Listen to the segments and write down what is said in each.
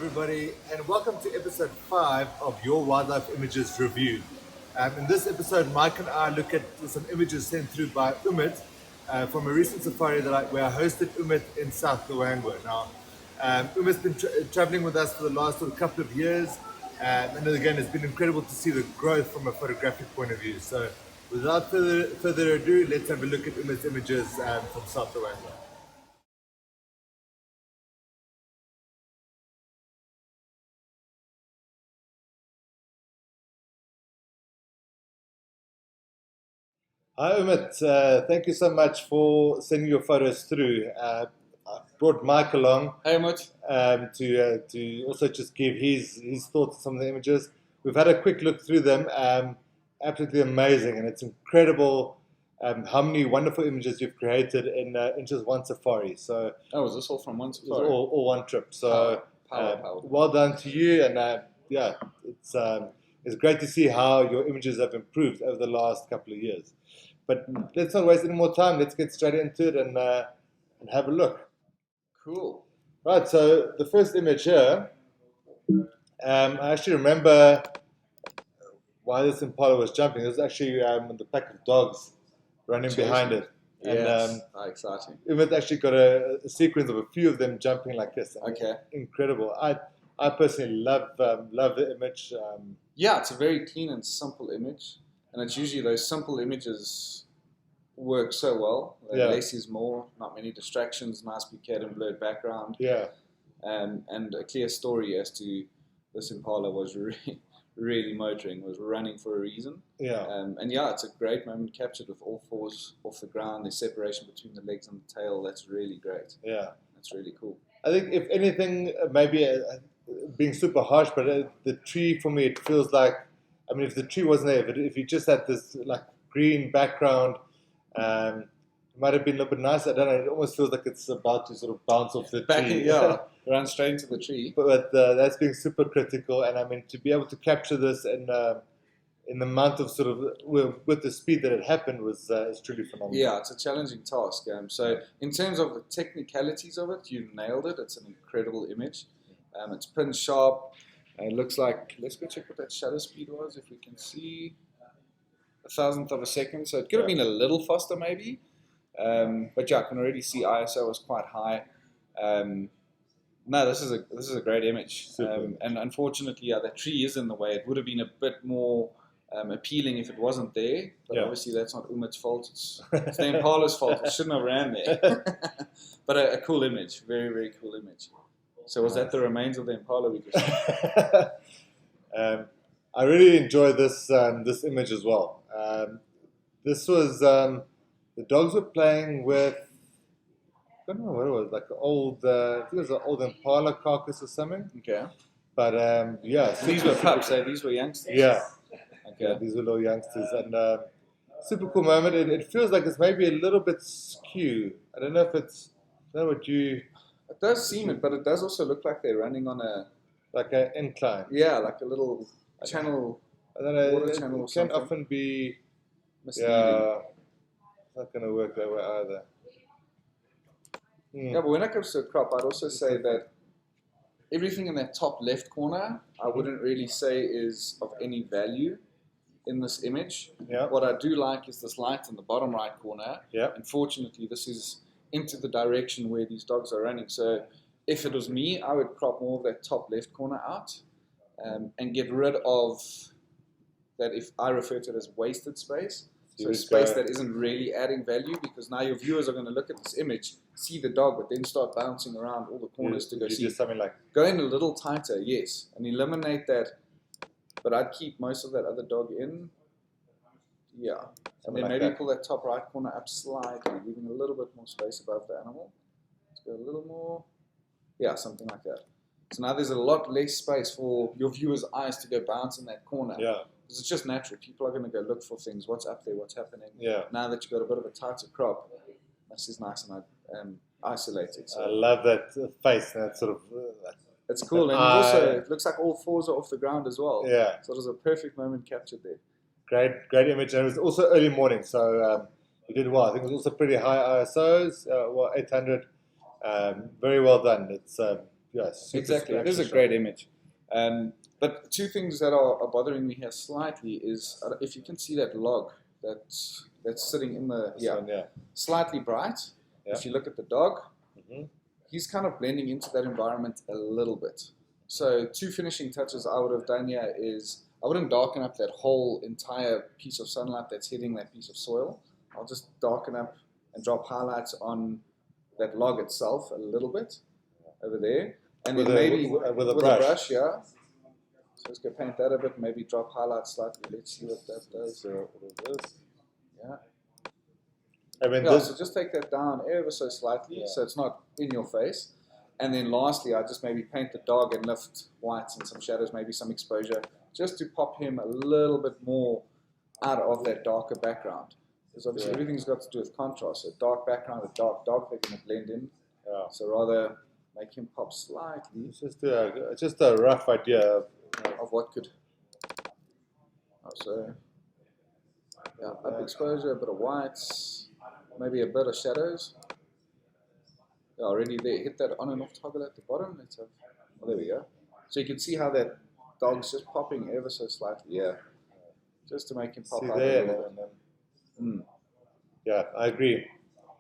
everybody, and welcome to episode 5 of Your Wildlife Images Review. In this episode, Mike and I look at some images sent through by Umit from a recent safari where I hosted Umit in South Luangwa. Now, Umit's been traveling with us for the last couple of years, and again, it's been incredible to see the growth from a photographic point of view. So, without further ado, let's have a look at Umit's images from South Luangwa. Hi Umit, thank you so much for sending your photos through. I brought Mike along Hey, Umit. to also just give his thoughts on some of the images. We've had a quick look through them, absolutely amazing, and it's incredible how many wonderful images you've created in just one safari. So Oh, was this all from one it was safari? all one trip. So Power. well done to you, and yeah, it's great to see how your images have improved over the last couple of years. But let's not waste any more time. Let's get straight into it and have a look. Cool. Right. So the first image here, I actually remember why this impala was jumping. It was actually the pack of dogs running Chasing behind it, and Yes. Exciting. Umit actually got a sequence of a few of them jumping like this. Okay. Incredible. I personally love the image. Yeah, it's a very clean and simple image. And it's usually those simple images work so well. Yeah. Less is more, not many distractions, nice bouquet and blurred background. Yeah. And a clear story as to this impala was really motoring, was running for a reason. Yeah. And yeah, it's a great moment captured with all fours off the ground. There's separation between the legs and the tail. That's really great. Yeah. That's really cool. I think if anything, maybe being super harsh, but the tree for me, it feels like, I mean, if the tree wasn't there, if you just had this like green background, it might have been a little bit nicer. I don't know. It almost feels like it's about to sort of bounce off the tree. Run straight into the tree. But that's being super critical, and I mean, to be able to capture this in the amount of sort of with the speed that it happened was truly phenomenal. Yeah, it's a challenging task. So in terms of the technicalities of it, you nailed it. It's an incredible image. It's pin sharp. It looks like, let's go check what that shutter speed was, if we can see, 1,000th of a second. So it could have been a little faster maybe. But yeah, I can already see ISO was quite high. No, this is a great image. And unfortunately, yeah, that tree is in the way. It would have been a bit more appealing if it wasn't there. But obviously that's not Umit's fault. It's the impala's fault. It shouldn't have ran there. But a cool image. Very, very cool image. So was that the remains of the impala we just I really enjoyed this image as well. This was the dogs were playing with, I don't know what it was, like old I think it was an old impala carcass or something. Okay. But yeah, These were pups, these were youngsters. Yeah. Okay. Yeah, these were little youngsters, and super cool moment. It feels like it's maybe a little bit skew. I don't know what you. It does seem it, but it does also look like they're running on like an incline. Yeah, like a little channel. I don't know. Water channel or It can something. often be Misleading. Yeah, it's not going to work that way either. Yeah, but when it comes to a crop, I'd also say that everything in that top left corner, I wouldn't really say is of any value in this image. Yeah. What I do like is this light in the bottom right corner. Yeah. Unfortunately, this is into the direction where these dogs are running. So if it was me, I would crop more of that top left corner out and get rid of that, if I refer to it as wasted space. So space that isn't really adding value, because now your viewers are going to look at this image, see the dog, but then start bouncing around all the corners to go see. Just something like Go in a little tighter, yes, and eliminate that. But I'd keep most of that other dog in. Yeah. And then maybe pull that top right corner up slightly, leaving a little bit more space above the animal. Let's go a little more. Yeah, something like that. So now there's a lot less space for your viewers' eyes to go bounce in that corner. Yeah. Because it's just natural. People are going to go look for things. What's up there? What's happening? Yeah. Now that you've got a bit of a tighter crop, this is nice and isolated. So I love that face and that sort of. it's cool. And also, it looks like all fours are off the ground as well. Yeah. So there's a perfect moment captured there. Great image. And it was also early morning, so you did well. I think it was also pretty high ISOs, 800. Very well done. It's super Exactly. It is a splash great image. But two things that are bothering me here slightly is if you can see that log that's sitting in the shot. Yeah. slightly bright. Yeah. If you look at the dog, Mm-hmm. he's kind of blending into that environment a little bit. So two finishing touches I would have done here is I wouldn't darken up that whole entire piece of sunlight that's hitting that piece of soil. I'll just darken up and drop highlights on that log itself a little bit over there. And then maybe with a brush. Yeah. So let's go paint that a bit, maybe drop highlights slightly. Let's see what that does. So Yeah. I mean, So just take that down ever so slightly, so it's not in your face. And then lastly, I just maybe paint the dog and lift whites and some shadows, maybe some exposure, just to pop him a little bit more out of that darker background. Because obviously everything's got to do with contrast. So dark background, a dark dog, they're going to blend in. Yeah. So rather make him pop slightly. It's just a rough idea of what could. So up exposure, a bit of whites, maybe a bit of shadows. Yeah, already there. Hit that on and off toggle at the bottom. Let's have. Oh, there we go. So you can see how that dog's just popping ever so slightly. Yeah, just to make him pop out a little bit. Yeah, I agree.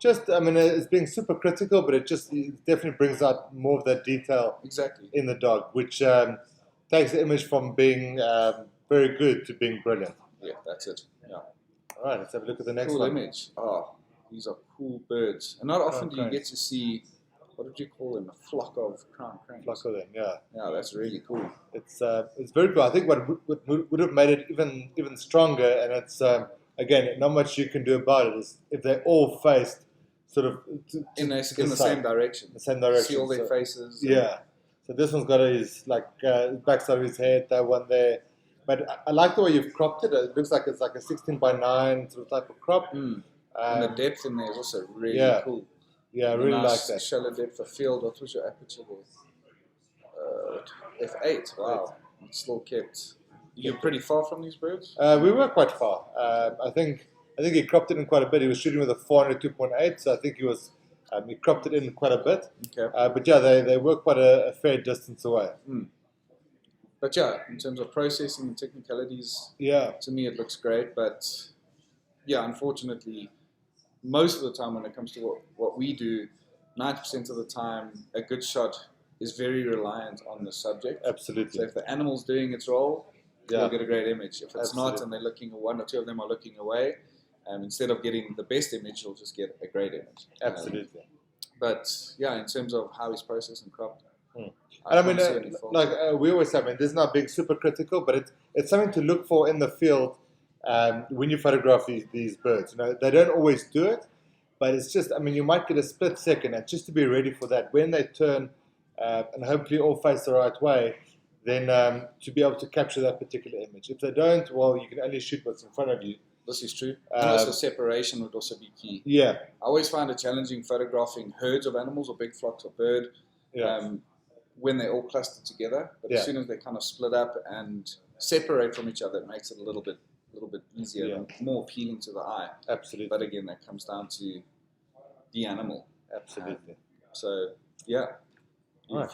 Just, I mean, it's being super critical, but it definitely brings out more of that detail in the dog, which takes the image from being very good to being brilliant. Yeah, that's it. Yeah. All right, let's have a look at the next cool one. Image. Oh, these are cool birds. And not often do you get to see, what did you call them? A flock of crown cranes. Flock of them, yeah. Yeah, that's really cool. It's very cool. I think what would have made it even stronger, and it's, again, not much you can do about it, is if they all faced sort of in the same direction. The same direction. See all their faces. Yeah. So this one's got his backside of his head, that one there. But I like the way you've cropped it. It looks like it's like a 16:9 sort of type of crop. And the depth in there is also really cool. Yeah, I really like that. Shallow depth of field. What was your aperture there? F8. Wow. It's still kept. You're pretty far from these birds? We were quite far. I think he cropped it in quite a bit. He was shooting with a 400 2.8, so I think he cropped it in quite a bit. Okay. But yeah, they were quite a fair distance away. But yeah, in terms of processing and technicalities, to me it looks great. But yeah, unfortunately, most of the time when it comes to what we do, 90% of the time, a good shot is very reliant on the subject. Absolutely. So if the animal's doing its role, you'll get a great image. If it's not, and they're looking, one or two of them are looking away, instead of getting the best image, you'll just get a great image. Absolutely. But yeah, in terms of how he's processed and cropped, I mean, we always say, I mean, this is not being super critical, but it's something to look for in the field when you photograph these birds. You know, they don't always do it, but it's just, I mean, you might get a split second, and just to be ready for that, when they turn and hopefully all face the right way, then to be able to capture that particular image. If they don't, well, you can only shoot what's in front of you. This is true. And also separation would also be key. Yeah. I always find it challenging photographing herds of animals or big flocks of bird when they're all clustered together. But as soon as they kind of split up and separate from each other, it makes it a little bit easier and more appealing to the eye. Absolutely. But again, that comes down to the animal. Absolutely. So, yeah.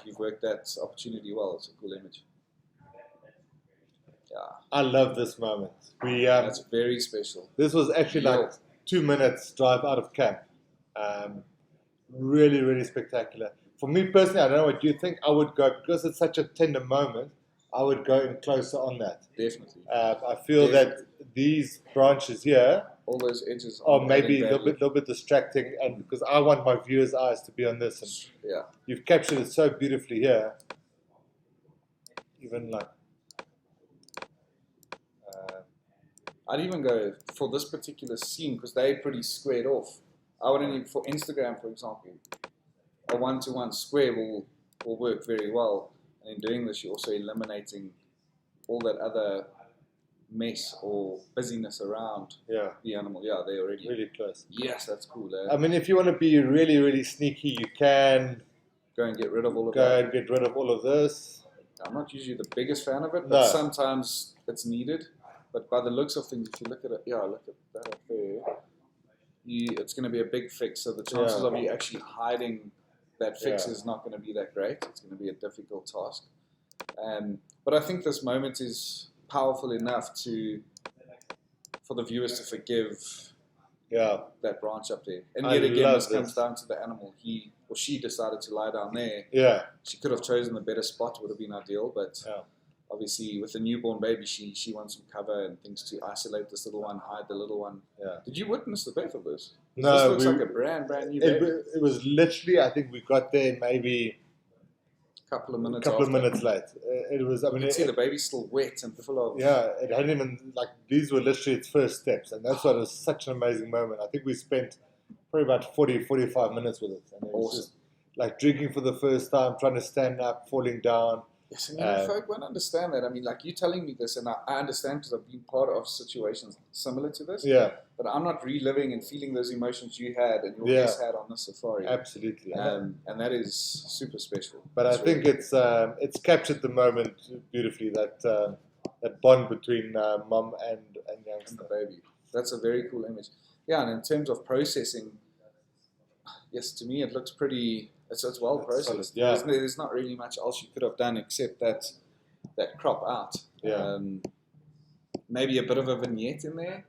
You've worked that opportunity well. It's a cool image. Yeah. I love this moment. That's very special. This was actually like 2 minutes drive out of camp. Really, really spectacular. For me personally, I don't know what you think. I would go, because it's such a tender moment, I would go in closer on that. Definitely. I feel that these branches here, all those edges, are maybe a little bit distracting, and because I want my viewers' eyes to be on this. And you've captured it so beautifully here. Even like, I'd even go for this particular scene because they're pretty squared off. I wouldn't even, for Instagram, for example, a 1-to-1 square will work very well. And in doing this, you're also eliminating all that other mess or busyness around the animal. Yeah, they're already really close. Yes, that's cool. I mean, if you want to be really, really sneaky, you can go and get rid of all of that. Go and get rid of all of this. I'm not usually the biggest fan of it, but sometimes it's needed. But by the looks of things, if you look at it, look at that up there, it's going to be a big fix. So the chances of you actually hiding that fix is not going to be that great. It's going to be a difficult task. But I think this moment is powerful enough for the viewers to forgive that branch up there. And yet again, this comes down to the animal. He or she decided to lie down there. Yeah. She could have chosen the better spot, would have been ideal, but obviously with a newborn baby, she wants some cover and things to isolate this little one, hide the little one. Yeah. Did you witness the birth of this? No. This looks like a brand new baby. It was literally, I think we got there maybe couple of minutes late. It was, I mean, you can see the baby's still wet and full of... Yeah, it hadn't even, like, these were literally its first steps, and that's why it was such an amazing moment. I think we spent probably about 45 minutes with it. And it was just, like, drinking for the first time, trying to stand up, falling down. Yes, and folk won't understand that. I mean, like, you telling me this, and I understand because I've been part of situations similar to this. Yeah. But I'm not reliving and feeling those emotions you had and your guest had on the safari. Absolutely. And that is super special. But I think it's captured the moment beautifully, that bond between mum and youngster. And the baby. That's a very cool image. Yeah, and in terms of processing, yes, to me it looks pretty... It's well processed. Yeah. There's not really much else you could have done except that crop out. Yeah. Maybe a bit of a vignette in there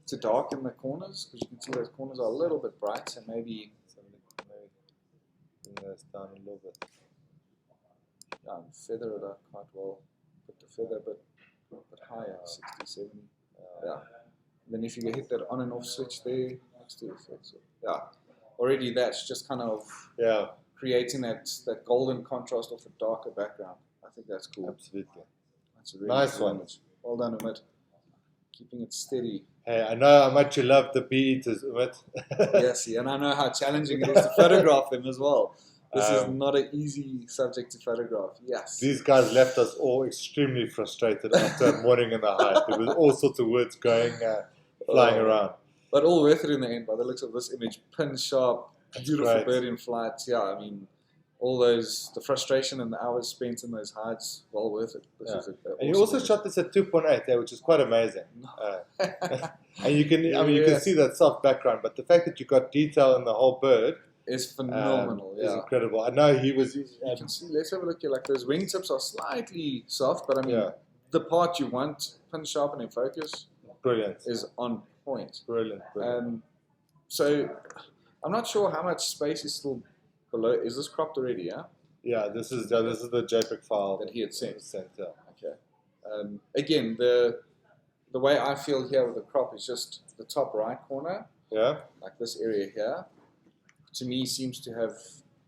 to darken the corners, because you can see those corners are a little bit bright, so maybe bring those down a little bit. Yeah, and feather it up quite well. Put the feather a bit higher, 60, 70. Yeah. And then if you hit that on and off switch there next to the switch, already that's just kind of creating that golden contrast off a darker background. I think that's cool. Absolutely. That's a really nice cool one. Image. Well done, Umit. Keeping it steady. Hey, I know how much you love the bee eaters, Umit. Yes, and I know how challenging it is to photograph them as well. This is not an easy subject to photograph. Yes. These guys left us all extremely frustrated after morning in the height. There was all sorts of words going, flying around. But all worth it in the end by the looks of this image. Pin sharp, beautiful bird in flight. Yeah, I mean, all the frustration and the hours spent in those hides, well worth it. This is and you also shot this at 2.8, which is quite amazing. And you can, you can see that soft background, but the fact that you got detail in the whole bird is phenomenal. Is incredible. I know he was. You can see. Let's have a look here. Like those wingtips are slightly soft, but I mean, the part you want pin sharp and in focus, brilliant, is on point. Brilliant. So I'm not sure how much space is still below. Is this cropped already? Yeah. Yeah. This is the JPEG file that he had sent. Yeah. Okay. Again, the way I feel here with the crop is just the top right corner. Yeah. Like this area here, to me seems to have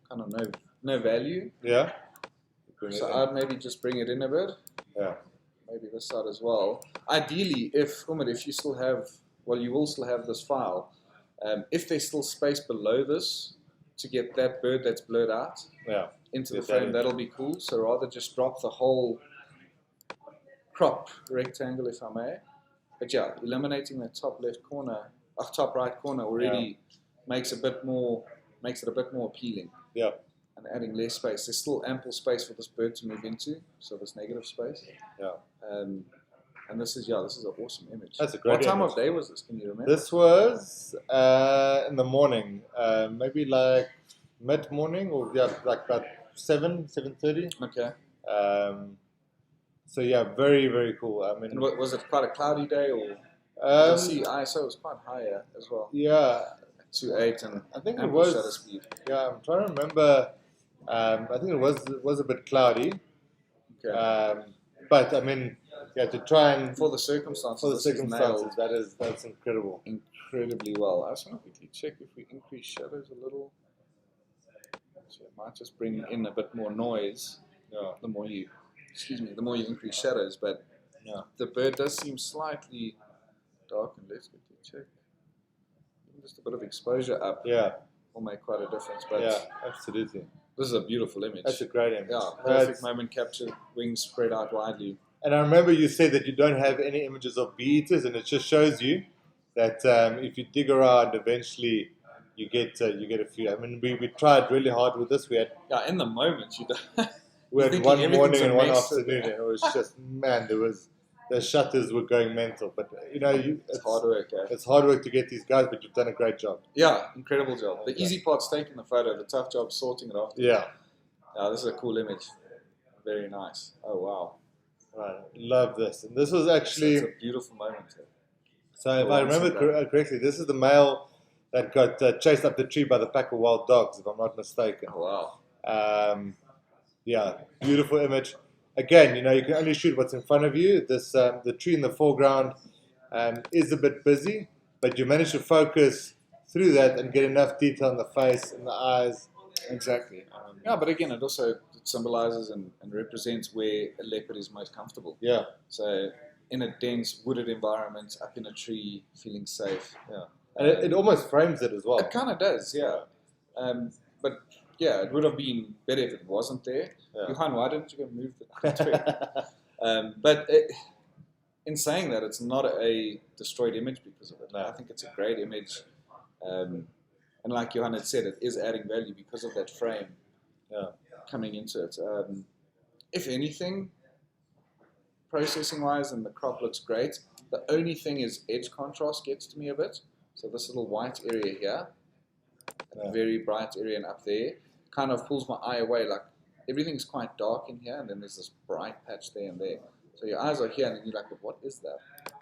kind of no value. Yeah. So I'd maybe just bring it in a bit. Yeah. Maybe this side as well. Ideally, if you still have, you will still have this file. If there's still space below this to get that bird that's blurred out into the frame, that'll be cool. So rather just drop the whole crop rectangle, if I may. But yeah, eliminating that top right corner already makes it a bit more appealing. Yeah. And adding less space. There's still ample space for this bird to move into, so this negative space. Yeah. And this is an awesome image. That's a great What time image. of day was this? Can you remember? This was in the morning, maybe like mid-morning, or like about 7:30. Okay. So yeah, very, very cool. I mean, and was it quite a cloudy day, or? You see, ISO was quite higher as well. Yeah. 2.8 and I think it was shutter speed. Yeah, I'm trying to remember. I think it was a bit cloudy. Okay. But I mean, to try and for the circumstances, that's incredible. Incredibly well. I just want to quickly check if we increase shadows a little. So it might just bring in a bit more noise. Yeah. The more you increase shadows, but the bird does seem slightly darkened. Let's quickly check. Just a bit of exposure up will make quite a difference. But absolutely. This is a beautiful image. That's a great image. Yeah, perfect moment captured, wings spread out widely. And I remember you said that you don't have any images of bee eaters, and it just shows you that if you dig around, eventually you get a few. I mean, we tried really hard with this. We had in the moment we had one morning and one afternoon, and it was just there the shutters were going mental. But It's hard work, eh? It's hard work to get these guys, but you've done a great job. Yeah, incredible job. The Okay. easy part's taking the photo, the tough job's sorting it after. Yeah. This is a cool image. Very nice. Oh, wow. Right. Love this. And this was actually... It's a beautiful moment. So if I remember correctly, this is the male that got chased up the tree by the pack of wild dogs, if I'm not mistaken. Oh, wow. Yeah, beautiful image. Again, you can only shoot what's in front of you. This the tree in the foreground is a bit busy, but you manage to focus through that and get enough detail in the face and the eyes. Exactly. Yeah, but again, it also symbolizes and represents where a leopard is most comfortable. Yeah. So in a dense wooded environment, up in a tree, feeling safe. Yeah. And it almost frames it as well. It kind of does, yeah. But yeah, it would have been better if it wasn't there. Yeah. Johan, why didn't you go move the tree? But in saying that, it's not a destroyed image because of it. No. I think it's a great image. And like Johan had said, it is adding value because of that frame coming into it. If anything, processing-wise, and the crop looks great. The only thing is edge contrast gets to me a bit. So this little white area here, a very bright area, and up there, kind of pulls my eye away. Like everything's quite dark in here, and then there's this bright patch there and there. So your eyes are here, and then you're like, but what is that?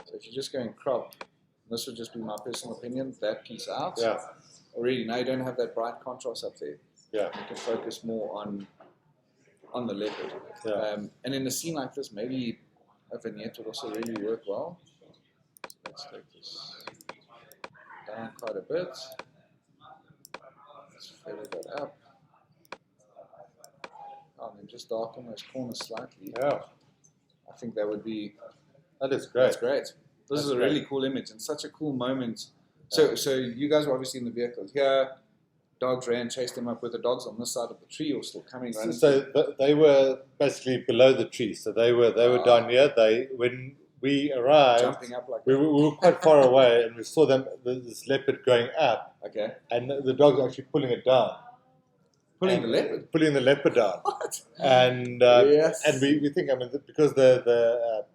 So if you just go and crop, this would just be my personal opinion, that piece out. Yeah. Already, now you don't have that bright contrast up there. Yeah. You can focus more on the leopard. Yeah. And in a scene like this, maybe a vignette would also really work well. So let's take this down quite a bit. Let's feather that up. And then just darken those corners slightly. Yeah. I think that would be... That is great. That's great. This is a really cool image and such a cool moment. So you guys were obviously in the vehicles here. Dogs ran, chased them up. Were the dogs on this side of the tree or still coming running? So they were basically below the tree. So they were down here. When we arrived, jumping up like we were quite far away, and we saw this leopard going up. Okay. And the dogs were actually pulling it down. Pulling the leopard? Pulling the leopard down. What? And yes. And we think, because the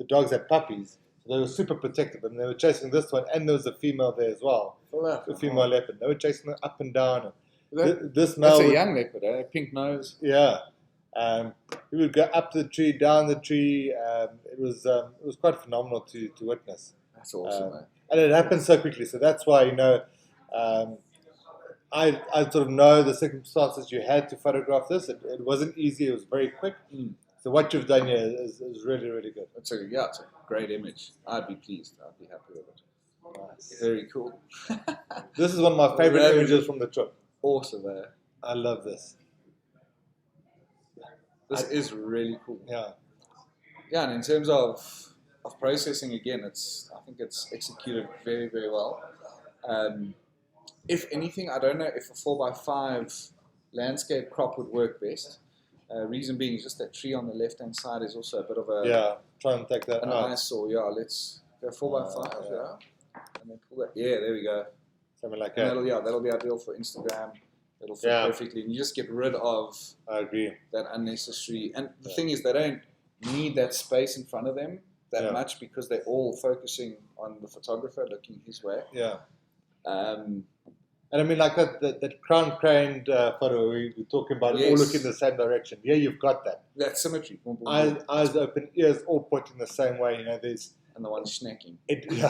dogs had puppies, so they were super protective, and they were chasing this one, and there was a female there as well. A female leopard. They were chasing them up and down. This male. That's a young leopard, eh? Pink nose. Yeah. He would go up the tree, down the tree. It was quite phenomenal to witness. That's awesome, man. And it happened so quickly. So that's why I sort of know the circumstances you had to photograph this. It wasn't easy. It was very quick. So what you've done here is really, really good. It's a great image. I'd be pleased. I'd be happy with it. Nice. Very cool. This is one of my favorite images from the trip. Awesome, man. I love this. This is really cool. Yeah. Yeah, and in terms of processing, again, I think it's executed very, very well. If anything, I don't know if a 4x5 landscape crop would work best. Reason being is just that tree on the left-hand side is also a bit of a... try and take that an out. eyesore. Yeah, let's go 4x5, yeah. And then pull that. Yeah, there we go. Something like And that. that'll be ideal for Instagram. It'll fit perfectly. And you just get rid of I agree. that unnecessary... And the thing is, they don't need that space in front of them that much because they're all focusing on the photographer looking his way. Yeah. And I mean, like that crown-craned photo we're talking about, all looking the same direction. Yeah, you've got that. That symmetry. Boom, boom, eyes, boom. eyes open, ears all pointing the same way. There's... And the one snacking. He's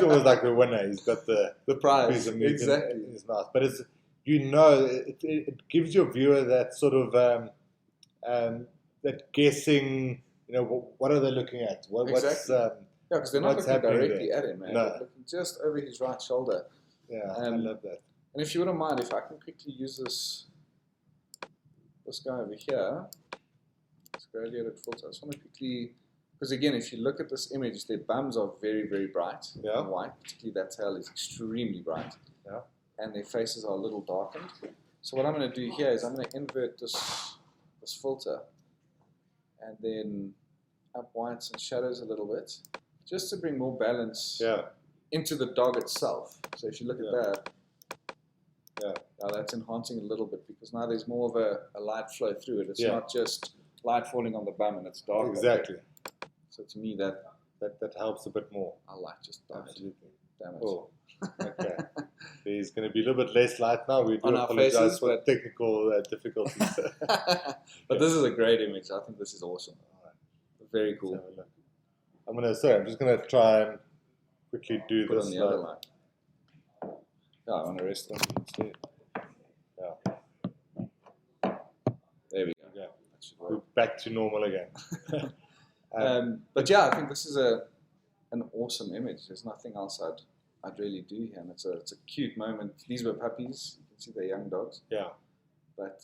always like the winner. He's got the prize piece of meat exactly in his mouth. But it's it gives your viewer that sort of that guessing. What are they looking at? Exactly. Because they're not looking directly at him, man. No. They're looking just over his right shoulder. Yeah, I love that. And if you wouldn't mind, if I can quickly use this guy over here, this gradient filter. I just want to quickly, because again, if you look at this image, their bums are very, very bright and white. Particularly that tail is extremely bright. Yeah. And their faces are a little darkened. So what I'm going to do here is I'm going to invert this filter and then up whites and shadows a little bit, just to bring more balance into the dog itself. So if you look at that, now that's enhancing a little bit because now there's more of a light flow through it. It's not just light falling on the bum and it's dark. Exactly. So to me, that that helps a bit more. our light just died. Absolutely. Damn it. Oh, okay. There's going to be a little bit less light now. We do On our apologize faces, for but- technical difficulties. But this is a great image. I think this is awesome. Very Let's cool. have a look. I'm just going to try and quickly do Put this. on the other line. Yeah, I want to rest on instead. Yeah. There we go. Yeah. That should work. We're back to normal again. But yeah, I think this is an awesome image. There's nothing else I'd really do here, and it's a cute moment. These were puppies. You can see they're young dogs, Yeah. but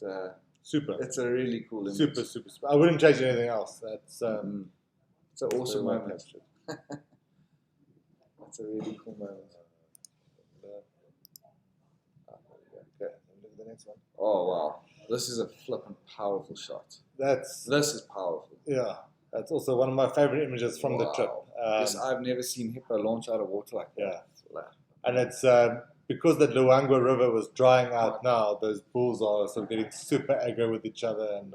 Super. it's a really cool image. Super. I wouldn't change anything else. That's It's an awesome very well moment. captured. That's a really cool moment. Okay, look at the next one. Oh wow, this is a flippin' powerful shot. This This is powerful. yeah. That's also one of my favorite images from the trip. Yes, I've never seen hippo launch out of water like that. Yeah. Wow. And it's because the Luangwa River was drying out now, those bulls are sort of getting super aggro with each other. And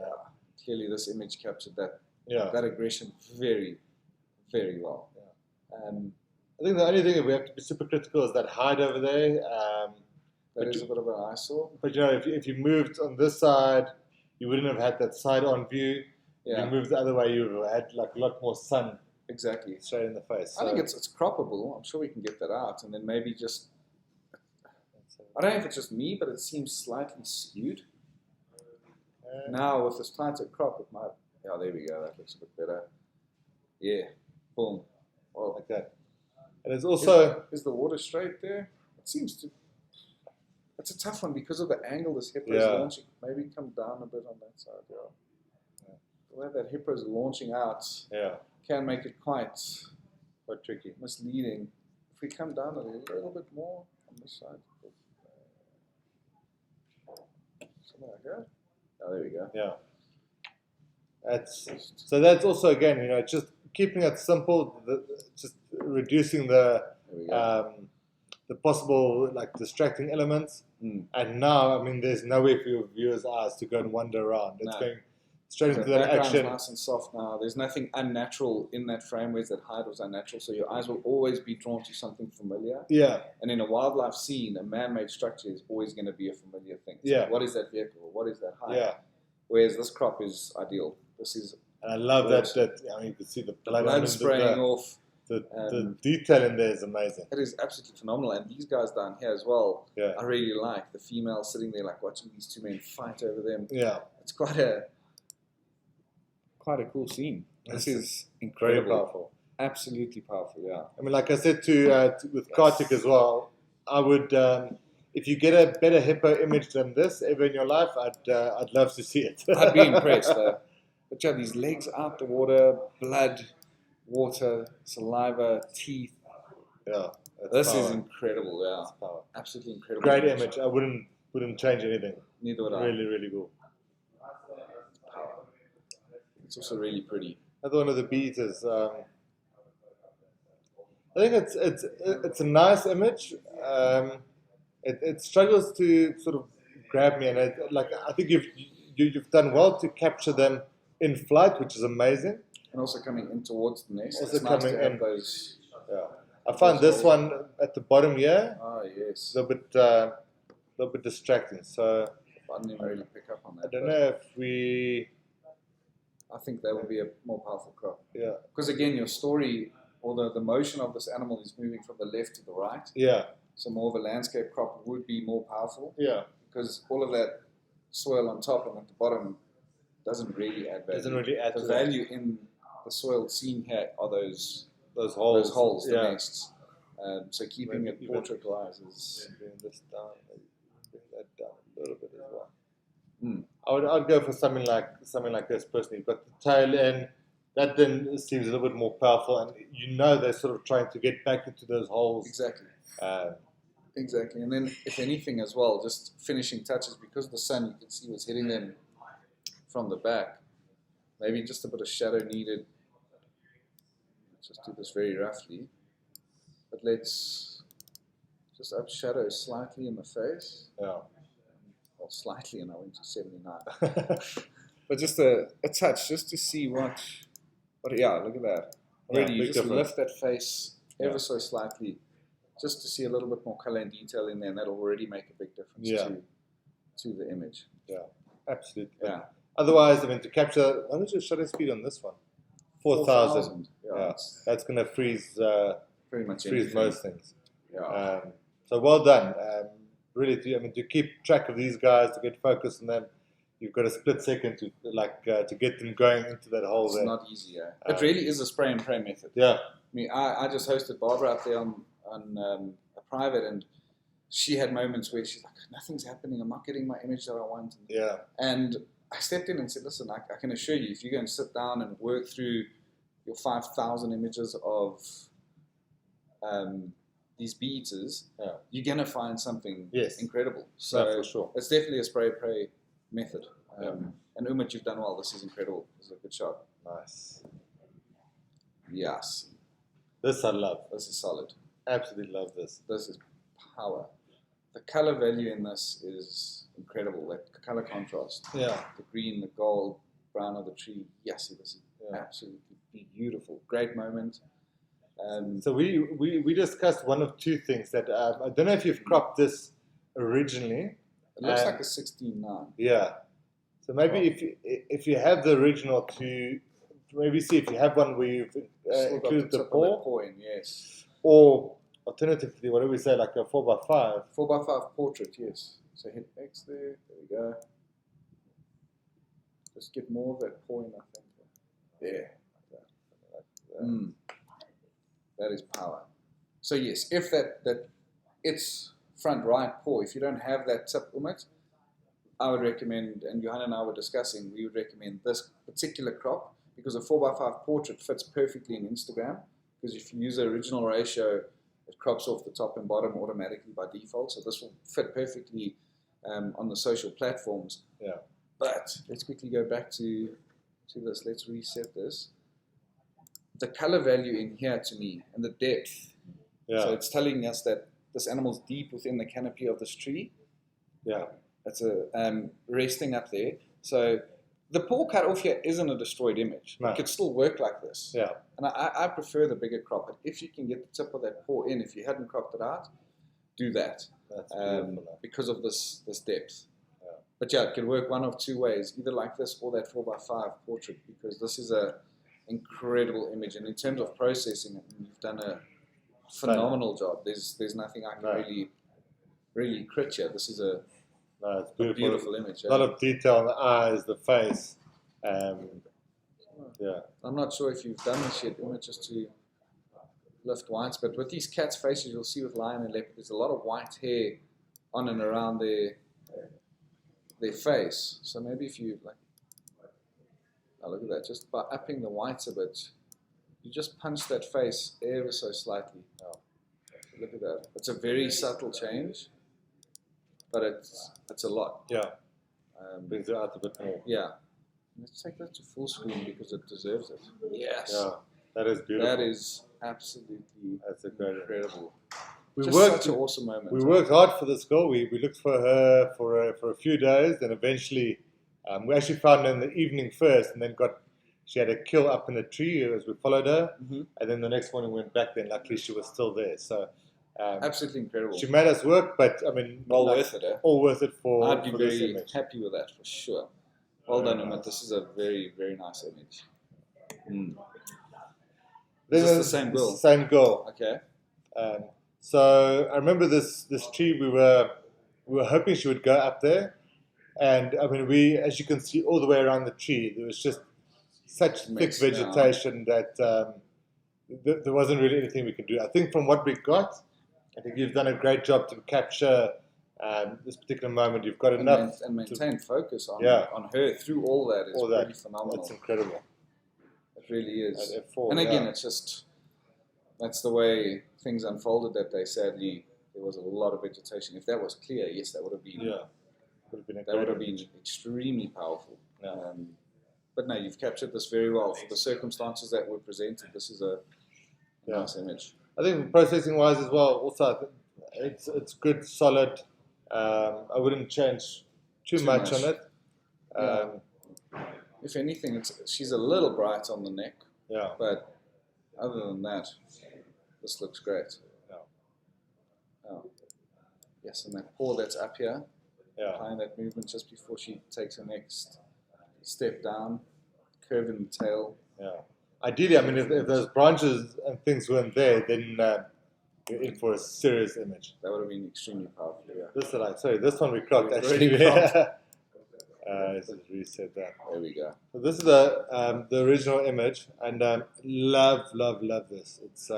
Clearly, this image captured that yeah. that aggression very, very well. I think the only thing that we have to be super critical is that hide over there. That is a bit of an eyesore. But you know, if you moved on this side, you wouldn't have had that side-on view. If Yeah, you moved the other way, you would have had like a lot more sun exactly. straight in the face. I think it's croppable. I'm sure we can get that out, and then maybe just. I don't know if it's just me, but it seems slightly skewed. Now with this tighter crop, it might. Yeah, there we go. That looks a bit better. Yeah, boom. Well, Okay. And it's also is the water straight there? It seems to. It's a tough one because of the angle this hippo is Yeah. launching. Maybe come down a bit on that side. Yeah. The way that hippo is launching out yeah, can make it quite tricky. misleading. If we come down a little bit more on this side. Something like that. Oh, there we go. Yeah. That's also again, you know, just keeping it simple, just reducing There we go. the possible like distracting elements. And now, I mean, there's nowhere for your viewers' eyes to go and wander around. It's No. going straight The into that background's action. nice and soft now. There's nothing unnatural in that frame, whereas that hide was unnatural. So your eyes will always be drawn to something familiar. Yeah, And in a wildlife scene, a man-made structure is always going to be a familiar thing. So Yeah. what is that vehicle? What is that hide? yeah. Whereas this crop is ideal. This is And I love Yes. that I mean, you can see the blood, blood on spraying off. the detail in there is amazing. It is absolutely phenomenal. And these guys down here as well, Yeah, I really like. The female sitting there like watching these two men fight over them. yeah. It's quite a cool scene. This is Very incredible. powerful. Absolutely powerful, yeah. I mean, like I said with Kartik as well, I would, if you get a better hippo image than this ever in your life, I'd love to see it. I'd be impressed though. But yeah, these legs out the water, blood, water, saliva, teeth. Yeah, that's This power. is incredible, yeah. That's power. Absolutely incredible. Great image. I wouldn't change anything. Neither would I. Really cool. Power. It's also really pretty. Another one of the bees is. I think it's a nice image. It struggles to sort of grab me, and I think you've done well to capture them in flight, which is amazing. And also coming in towards the nest. Also It's nice coming to have in. those. Yeah, I find this one at the bottom here Ah, yes. a little bit distracting. So I didn't even really pick up on that. I don't but know if we. I think that would be a more powerful crop. Yeah, Because again, your story, or the motion of this animal is moving from the left to the right. yeah, So more of a landscape crop would be more powerful. yeah. Because all of that soil on top and at the bottom doesn't really add value. Doesn't really add the to value in the soil scene here are those holes. the Yeah. nests. So keeping Maybe it even- portrait wise is Bring this down. Maybe bring that down a little bit as well. Mm. I'd go for something like this personally, but the tail end that then seems a little bit more powerful, and you know they're sort of trying to get back into those holes. exactly. Um, Exactly, and then if anything as well, just finishing touches, because the sun you can see was hitting them from the back. Maybe just a bit of shadow needed. Let's just do this very roughly, but let's just up shadow slightly in the face. yeah. Well, slightly, and I went to 79. But just a touch, just to see what. Yeah, look at that. Already, you big just difference. lift that face ever Yeah. so slightly, just to see a little bit more color and detail in there, and that'll already make a big difference Yeah. to the image. Yeah, absolutely. Yeah. Otherwise, I mean, to capture, what is your shutter speed on this one? 4,000. Yeah, It's that's going to freeze pretty much freeze anything. most things. Yeah. So well done. Really, to keep track of these guys, to get focus on them, you've got a split second to get them going into that hole It's there. not easy. Yeah. It really is a spray and pray method. Yeah, I mean, I just hosted Barbara up there on a private, and she had moments where she's like, nothing's happening. I'm not getting my image that I want. yeah, And I stepped in and said, listen, I can assure you, if you go and sit down and work through your 5,000 images of these beaters, yeah. you're going to find something Yes. incredible. No, So for sure. it's definitely a spray-pray method. Yeah. And Umit, you've done well. This is incredible. This is a good shot. Nice. Yes. This I love. This is solid. Absolutely love this. This is power. The color value in this is incredible. That color contrast. Yeah, The green, the gold, brown of the tree. Yes, this is absolutely beautiful. Great moment. So we discussed one of two things that I don't know if you've cropped this originally. It looks like a 16:9. Yeah. So maybe if you have the original to maybe see if you have one where you've Still got included the tip of that paw, paw in, yes. or alternatively, what do we say, like a 4x5? 4x5 portrait, yes. So hit X there. There we go. Just get more of that paw in, I think. There. That is power. So yes, if that it's front right paw, if you don't have that tip Umit, I would recommend, and Johanna and I were discussing, we would recommend this particular crop because a 4x5 portrait fits perfectly in Instagram, because if you use the original ratio, it crops off the top and bottom automatically by default, so this will fit perfectly on the social platforms. Yeah. But let's quickly go back to this. Let's reset this. The color value in here to me and the depth. Yeah. So it's telling us that this animal's deep within the canopy of this tree. Yeah. It's a resting up there. So the paw cut off here isn't a destroyed image. No. It could still work like this. Yeah. And I prefer the bigger crop. But if you can get the tip of that paw in, if you hadn't cropped it out, do that. That's beautiful. Because of this depth. Yeah. But yeah, it can work one of two ways, either like this or that 4x5 portrait, because this is a incredible image. And in terms of processing it, you've done a phenomenal job. There's nothing I can really crit here. This is a it's beautiful. beautiful image. A lot of detail on the eyes, the face. Yeah. I'm not sure if you've done this yet, Umit, just to lift whites, but with these cats' faces, you'll see with lion and leopard, there's a lot of white hair on and around their face. So maybe if you look at that, just by upping the whites a bit, you just punch that face ever so slightly. Look at that. It's a very subtle change, but it's a lot. Yeah. Brings it out a bit more. Yeah. Let's take that to full screen because it deserves it. Yes. Yeah. That is beautiful. That is absolutely incredible. Just such an awesome moment. We worked hard for this girl. We looked for her for a few days, and eventually we actually found her in the evening first, and then she had a kill up in a tree as we followed her, and then the next morning we went back there, and luckily she was still there. So absolutely incredible. She made us work, but I mean, worth it. All worth it for. I'd be this very image. happy with that for sure. Well done, Umit. This is a very, very nice image. Is this the same girl? Same girl. Okay. So I remember this tree. We were hoping she would go up there, and I mean, as you can see, all the way around the tree, there was just such thick vegetation that there wasn't really anything we could do. I think from what we got, I think you've done a great job to capture this particular moment. You've got enough and maintain focus on her through all that is really phenomenal. That's incredible. It really is. F4, and again, it's just that's the way things unfolded that day. Sadly, there was a lot of vegetation. If that was clear, yes, that would have been that would have been extremely powerful. Yeah. But no, you've captured this very well for the circumstances that were presented. This is a nice image. I think processing-wise as well, also it's good, solid. I wouldn't change too much on it. If anything, she's a little bright on the neck. Yeah. But other than that, this looks great. Yeah. Oh. Yes, and that paw that's up here, Yeah. applying that movement just before she takes her next step down, curve in the tail. Yeah. Ideally, I mean, if those branches and things weren't there, then you're in for a serious image. That would have been extremely powerful, yeah. This one we cropped We've actually. already cropped. Let's just reset that. There we go. So this is the original image, and love this. It's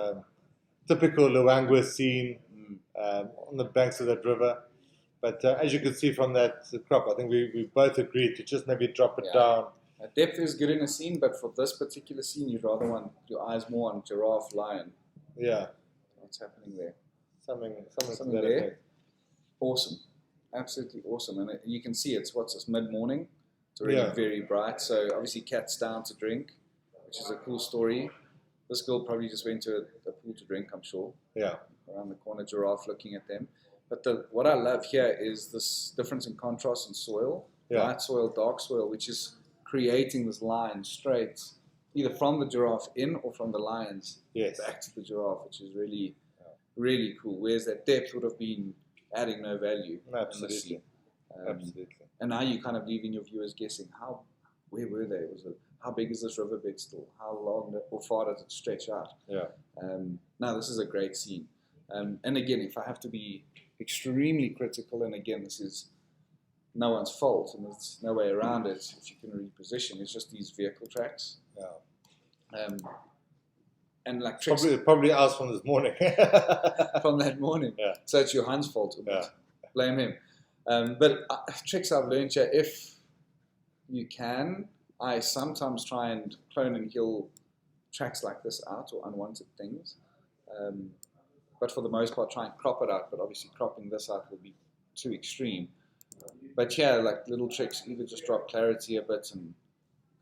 typical Luangwa scene on the banks of that river. But as you can see from that crop, I think we both agreed to just maybe drop it down. Depth is good in a scene, but for this particular scene, you'd rather want your eyes more on giraffe, lion. Yeah. What's happening there? Something to that there. Effect. Awesome. Absolutely awesome. And you can see it's mid-morning. It's already very bright. So obviously cat's down to drink, which is a cool story. This girl probably just went to a pool to drink, I'm sure. Yeah. Around the corner, giraffe looking at them. But what I love here is this difference in contrast in soil. Yeah. Light soil, dark soil, which is creating this line straight, either from the giraffe in or from the lions back to the giraffe, which is really, really cool. Whereas that depth would have been adding no value. Absolutely. Absolutely. And now you're kind of leaving your viewers guessing, where were they? How big is this riverbed still? How long or far does it stretch out? Yeah. Now, this is a great scene. And again, if I have to be extremely critical, and again, this is no one's fault, and there's no way around it if you can reposition. It's just these vehicle tracks. Yeah. And like tricks probably ours from this morning. from that morning. Yeah. So it's Johan's fault. Yeah. Blame him. But tricks I've learned here, if you can, I sometimes try and clone and kill tracks like this out or unwanted things. But for the most part, try and crop it out. But obviously, cropping this out will be too extreme. But yeah, like little tricks, either just drop clarity a bit and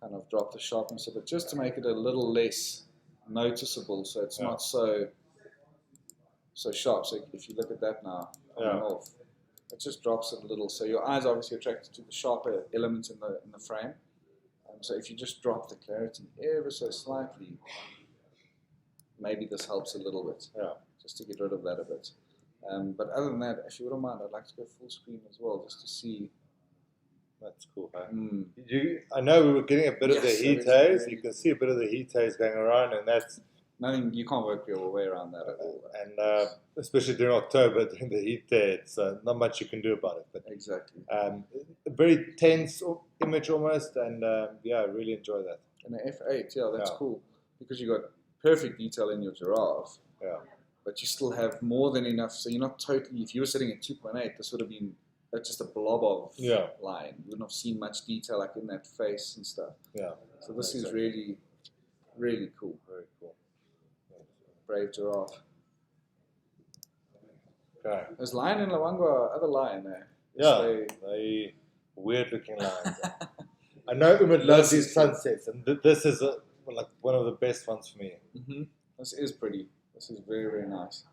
kind of drop the sharpness a bit, just to make it a little less noticeable, so it's not so sharp. So if you look at that now, off, it just drops it a little. So your eyes are obviously attracted to the sharper elements in the frame. So if you just drop the clarity ever so slightly, maybe this helps a little bit. Yeah. Just to get rid of that a bit. But other than that, if you wouldn't mind, I'd like to go full screen as well, just to see. That's cool, huh? I know we were getting a bit of the heat haze. You can see a bit of the heat haze going around, and that's nothing. You can't work your way around that at all. And especially during October, during the heat there, it's not much you can do about it. But exactly. A very tense image almost, and I really enjoy that. And the f8, that's cool because you got perfect detail in your giraffe. Yeah. But you still have more than enough, so you're not totally. If you were sitting at 2.8, this would have been just a blob of line. You wouldn't have seen much detail like in that face and stuff. Yeah. So this is really, really cool. Very cool. Brave giraffe. Okay. There's lion in Luangwa, other lion there. They weird-looking lions. I know Umit loves these sunsets, and this is like one of the best ones for me. Mm-hmm. This is pretty. This is very, very nice.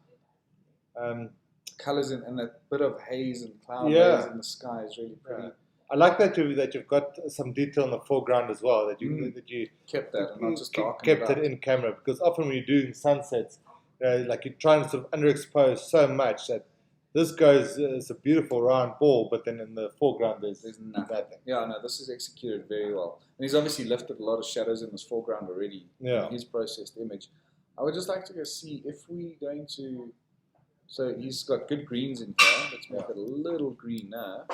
Colors and that bit of haze and cloud haze in the sky is really pretty. Yeah. I like that you've got some detail in the foreground as well. That you kept that and not just kept it in camera, because often when you're doing sunsets, like you're trying to sort of underexpose so much that this goes it's a beautiful round ball, but then in the foreground there's nothing. Yeah, no, this is executed very well, and he's obviously lifted a lot of shadows in this foreground already. Yeah, in his processed image. I would just like to go see if we're going to. So he's got good greens in here. Let's make it a little greener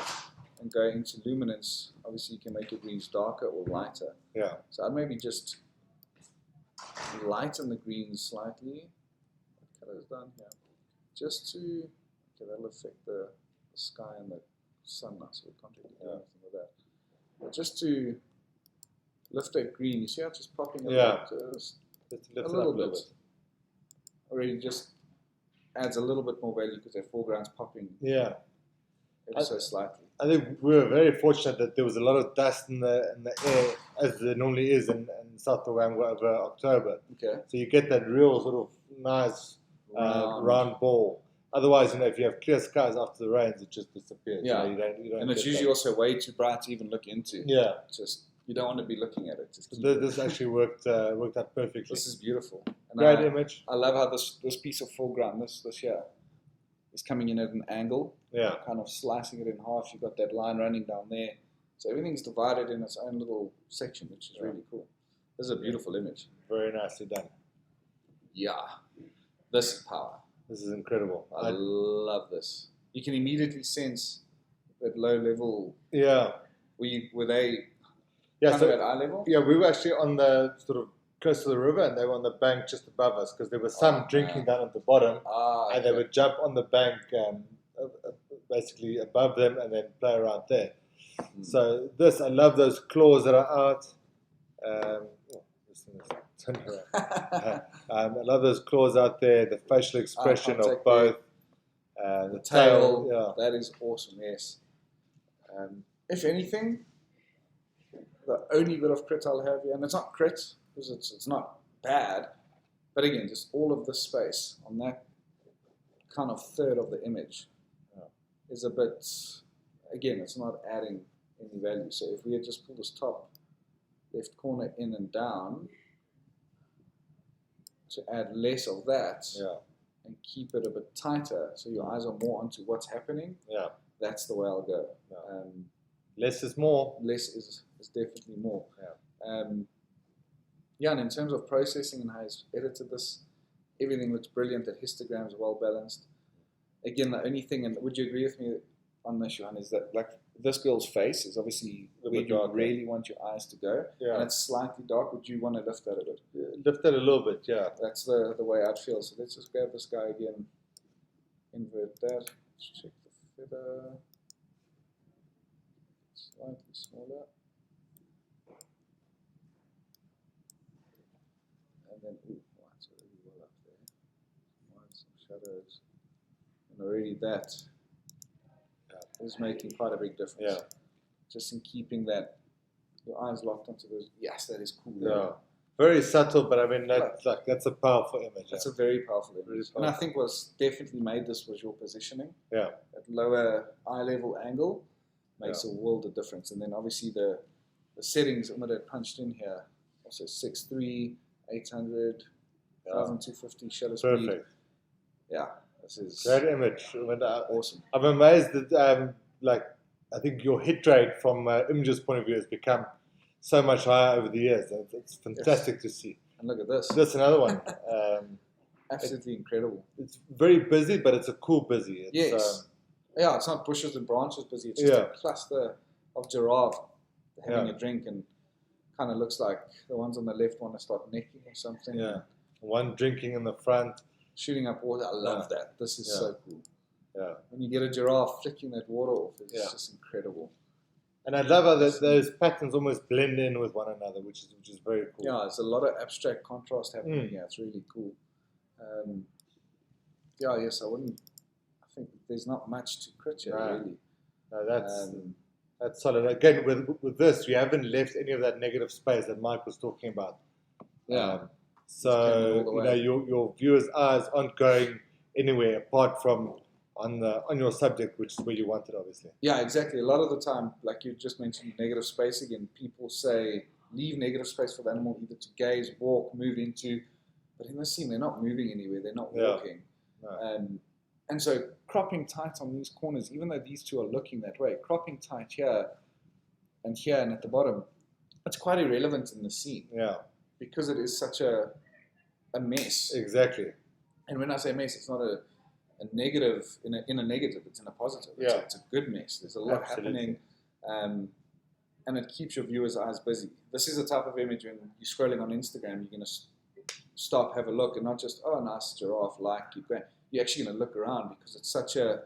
and go into luminance. Obviously, you can make your greens darker or lighter. Yeah. So I'd maybe just lighten the greens slightly. What color is done here? Just to, okay, that'll affect the sky and the sun now, so we can't really do anything with that. But just to lift that green, you see how it's just popping up just a little bit. Already just adds a little bit more value because their foreground's popping ever so slightly. I think we were very fortunate that there was a lot of dust in the air, as there normally is in South Luangwa over October. Okay. So you get that real sort of nice round ball. Otherwise, if you have clear skies after the rains, it just disappears. Yeah. You don't and it's usually also way too bright to even look into. Yeah. Just You don't want to be looking at it. Just keep This actually worked out perfectly. This is beautiful. And Great image. I love how this piece of foreground, this here, is coming in at an angle. Yeah. Kind of slicing it in half. You've got that line running down there. So everything's divided in its own little section, which is really cool. This is a beautiful image. Very nicely done. Yeah. This is power. This is incredible. I love this. You can immediately sense that low level. Yeah. Were they kind of at eye level? Yeah, we were actually on the sort of close to the river, and they were on the bank just above us because there was some drinking down at the bottom, and they would jump on the bank basically above them and then play around there. So I love those claws that are out. This thing is turning around. I love those claws out there, the facial expression of both. The tail, that is awesome, yes. If anything, the only bit of crit I'll have here, and it's not crit, because it's not bad, but again, just all of the space on that kind of third of the image is a bit, again, it's not adding any value. So if we had just pulled this top left corner in and down to add less of that and keep it a bit tighter so your eyes are more onto what's happening, that's the way I'll go. Less is more. Less is definitely more. And in terms of processing and how he's edited this, everything looks brilliant. The histograms are well balanced. Again, the only thing, and would you agree with me on this, Johan, is that like this girl's face is obviously where you really want your eyes to go, and it's slightly dark. Would you want to lift that a bit? Lift that a little bit, yeah. That's the way I'd feel. So let's just grab this guy again, invert that. Let's check the feather. Slightly smaller. And then, it's already well up there. Some shadows. And already that is making quite a big difference. Yeah. Just in keeping that, your eyes locked onto those. Yes, that is cool. Yeah. Very subtle, but I mean, that's a powerful image. That's a very powerful image. Really powerful. And I think what's definitely made this was your positioning. Yeah. At lower eye level angle makes a world of difference. And then obviously the settings Umit had punched in here, also 6.3, 800, 1250 shutter speed. Perfect. Yeah. This is great image. Awesome. I'm amazed that I think your hit rate from images point of view has become so much higher over the years. It's fantastic to see. And look at this. That's another one. Absolutely incredible. It's very busy, but it's a cool busy. It's not bushes and branches busy. It's just a cluster of giraffe having a drink, and kind of looks like the ones on the left want to start necking or something. Yeah. One drinking in the front. Shooting up water. I love that. This is so cool. Yeah. When you get a giraffe flicking that water off, it's just incredible. And I love how those patterns almost blend in with one another, which is very cool. Yeah, there's a lot of abstract contrast happening here. It's really cool. I think there's not much to crit here, really. No, that's solid. Again, with this, you haven't left any of that negative space that Mike was talking about. Yeah. So your viewers' eyes aren't going anywhere apart from on your subject, which is where you want it, obviously. Yeah, exactly. A lot of the time, like you just mentioned, negative space again. People say leave negative space for the animal either to gaze, walk, move into. But in this scene, they're not moving anywhere. They're not walking. No. And so cropping tight on these corners, even though these two are looking that way, cropping tight here and at the bottom, it's quite irrelevant in the scene. Yeah. Because it is such a mess. Exactly. And when I say mess, it's not a negative in a negative. It's in a positive. It's a good mess. There's a lot happening, and it keeps your viewers' eyes busy. This is the type of image when you're scrolling on Instagram, you're going to stop, have a look, and not just nice giraffe, keep going. You're actually going to look around because it's such a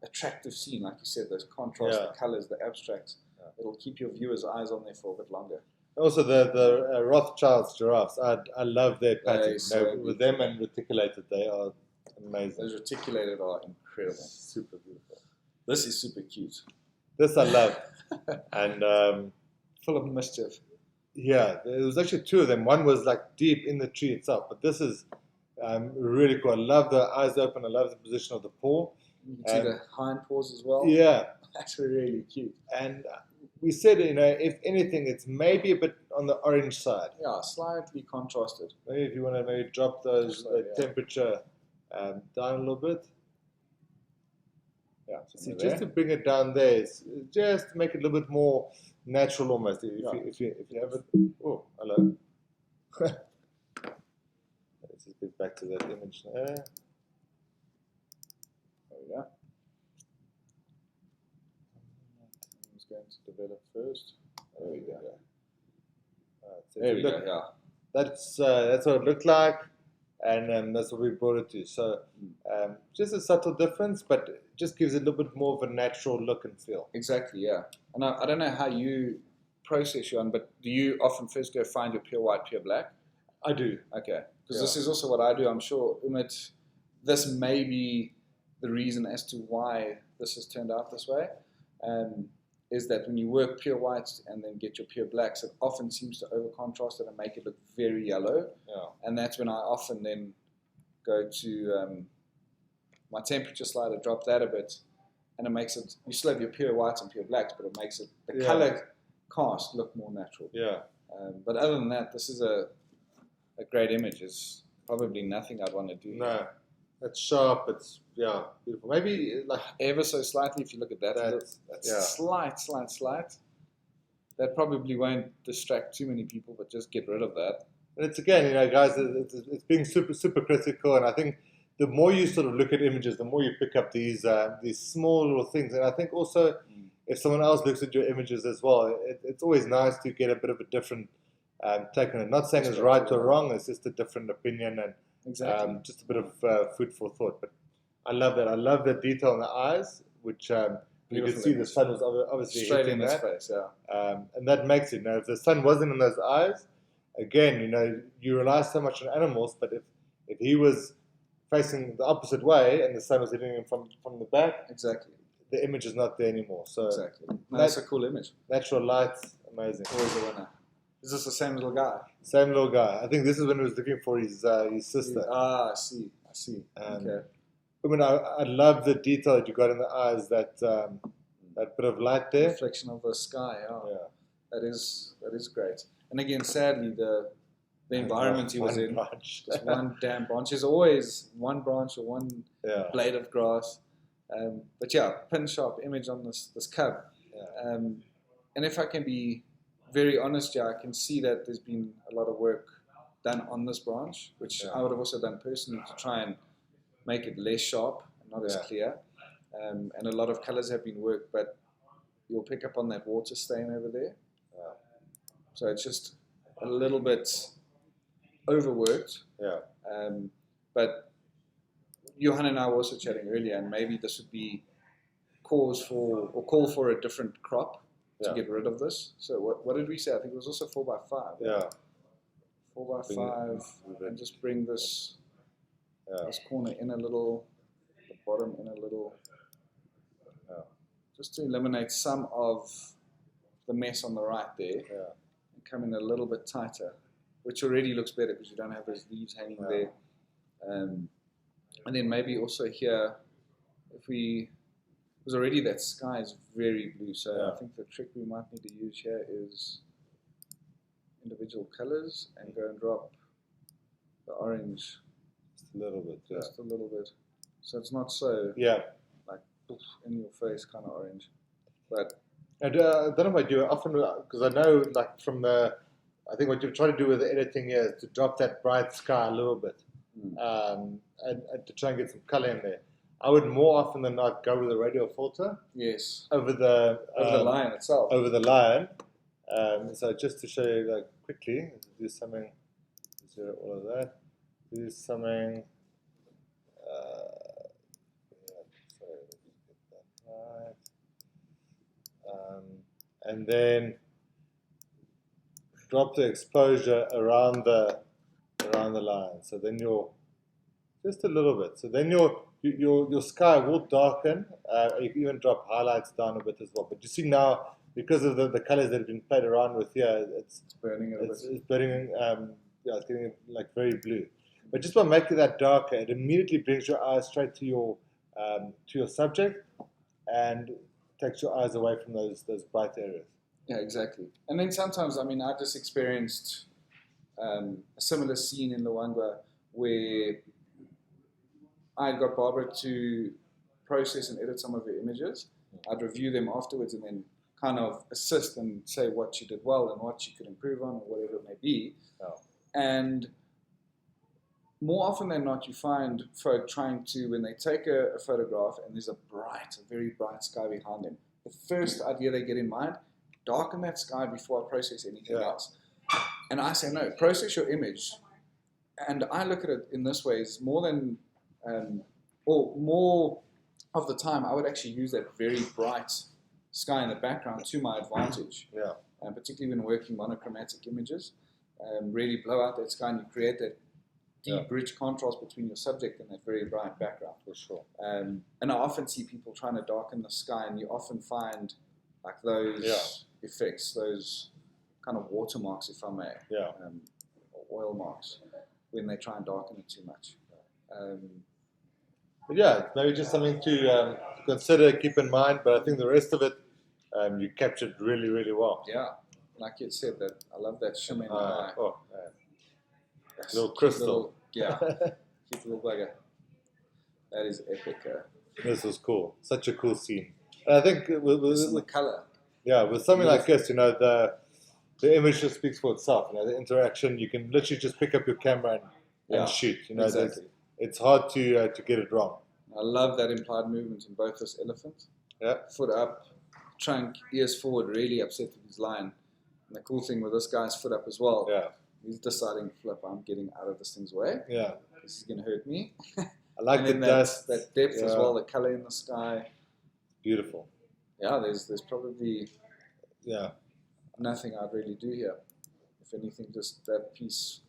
attractive scene, like you said. Those contrasts, the colors, the abstracts. It'll keep your viewers' eyes on there for a bit longer. Also, the Rothschild's giraffes, I love their patterns. With them and reticulated, they are amazing. Those reticulated are incredible. Super beautiful. This is super cute. This I love. And full of mischief. Yeah, there was actually two of them. One was like deep in the tree itself, but this is really cool. I love the eyes open. I love the position of the paw. You can see the hind paws as well. Yeah. That's really cute. And we said, if anything, it's maybe a bit on the orange side. Yeah, slightly contrasted. Maybe if you want to maybe drop those temperature down a little bit. Yeah, see, just to bring it down there, just to make it a little bit more natural almost. If you have it. Oh, hello. Let's just get back to that image there. There we go. It's going to develop first. There we go. Right, so there we go. Yeah. That's what it looked like, and that's what we brought it to. So just a subtle difference, but it just gives it a little bit more of a natural look and feel. Exactly, yeah. And I don't know how you process your own, but do you often first go find your pure white, pure black? I do. Okay. Because this is also what I do. I'm sure, Umit, this may be the reason as to why this has turned out this way. Is that when you work pure whites and then get your pure blacks, it often seems to over contrast it and make it look very yellow. Yeah. And that's when I often then go to my temperature slider, drop that a bit, and it makes it, you still have your pure whites and pure blacks, but it makes it, the color cast look more natural. Yeah. But other than that, this is a great image. It's probably nothing I'd want to do. No. It's sharp, it's, beautiful. Maybe like ever so slightly, if you look at that, that's slight. That probably won't distract too many people, but just get rid of that. And it's again, guys, it's being super critical, and I think the more you sort of look at images, the more you pick up these small little things. And I think also, if someone else looks at your images as well, it's always nice to get a bit of a different take on it. Not saying it's right or wrong; it's just a different opinion and. Exactly. Just a bit of food for thought. But I love that. I love the detail in the eyes, which you can see the sun was obviously straight hitting in his face. Yeah. And that makes it. If the sun wasn't in those eyes, again, you rely so much on animals. But if he was facing the opposite way and the sun was hitting him from the back, exactly, the image is not there anymore. So exactly, that's a cool image. Natural light, amazing. Always a winner. Is this the same little guy? Same little guy. I think this is when he was looking for his sister. I see. Okay. I mean, I love the detail that you got in the eyes. That bit of light there. Reflection of the sky. Yeah. That is great. And again, sadly, the environment he was in, just one damn branch. There's always one branch or one blade of grass. But pin sharp image on this cub. Yeah. And if I can be very honest, I can see that there's been a lot of work done on this branch, which I would have also done personally to try and make it less sharp and not as clear. And a lot of colors have been worked, but you'll pick up on that water stain over there. So it's just a little bit overworked. Yeah. But Johan and I were also chatting earlier, and maybe this would be call for a different crop to get rid of this. So what did we say? I think it was also 4x5. Yeah. 4x5, and just bring this this corner in a little, the bottom in a little, just to eliminate some of the mess on the right there, and come in a little bit tighter, which already looks better because you don't have those leaves hanging there. And then maybe also here, because already that sky is very blue, so I think the trick we might need to use here is individual colors and go and drop the orange just a little bit. Just a little bit. So it's not so like in your face kind of orange. But I don't know if I do it often, because I know like I think what you're trying to do with the editing here is to drop that bright sky a little bit, and to try and get some color in there. I would more often than not go with a radial filter. Yes. Over the line itself. Over the line. So just to show you like quickly, do something. Zero all of that. Do something. So let's get that right. And then drop the exposure around the line. So then you're just a little bit. So then your sky will darken. You can even drop highlights down a bit as well. But you see now, because of the colors that have been played around with here, it's burning a bit. It's burning. It's getting like very blue. But just by making that darker, it immediately brings your eyes straight to your subject, and takes your eyes away from those bright areas. Yeah, exactly. And then sometimes, I mean, I just experienced a similar scene in Luangwa where I got Barbara to process and edit some of her images. I'd review them afterwards and then kind of assist and say what she did well and what she could improve on or whatever it may be. Oh. And more often than not, you find folk trying to, when they take a photograph and there's a very bright sky behind them, the first idea they get in mind, darken that sky before I process anything else. And I say, no, process your image. And I look at it in this way, it's more than, or more of the time, I would actually use that very bright sky in the background to my advantage. Yeah. And particularly when working monochromatic images, really blow out that sky and you create that deep, rich contrast between your subject and that very bright background. For sure. And I often see people trying to darken the sky, and you often find like those effects, those kind of watermarks, if I may, or oil marks, when they try and darken it too much. But yeah, maybe just something to consider, keep in mind. But I think the rest of it, you captured really, really well. Yeah, like you said, that I love that shimmer in the eye. Oh, little crystal. Cute little bugger. That is epic. This was cool. Such a cool scene. And I think with the color. Yeah, with something like this, you know, the image just speaks for itself. You know, the interaction, you can literally just pick up your camera and shoot. You know, exactly. It's hard to get it wrong. I love that implied movement in both this elephant. Yeah. Foot up, trunk, ears forward, really upset with his line. And the cool thing with this guy's foot up as well. Yeah. He's deciding, flip, I'm getting out of this thing's way. Yeah. This is going to hurt me. I like the dust. That depth as well, the color in the sky. Beautiful. Yeah, there's probably Yeah. nothing I'd really do here. If anything, just that piece.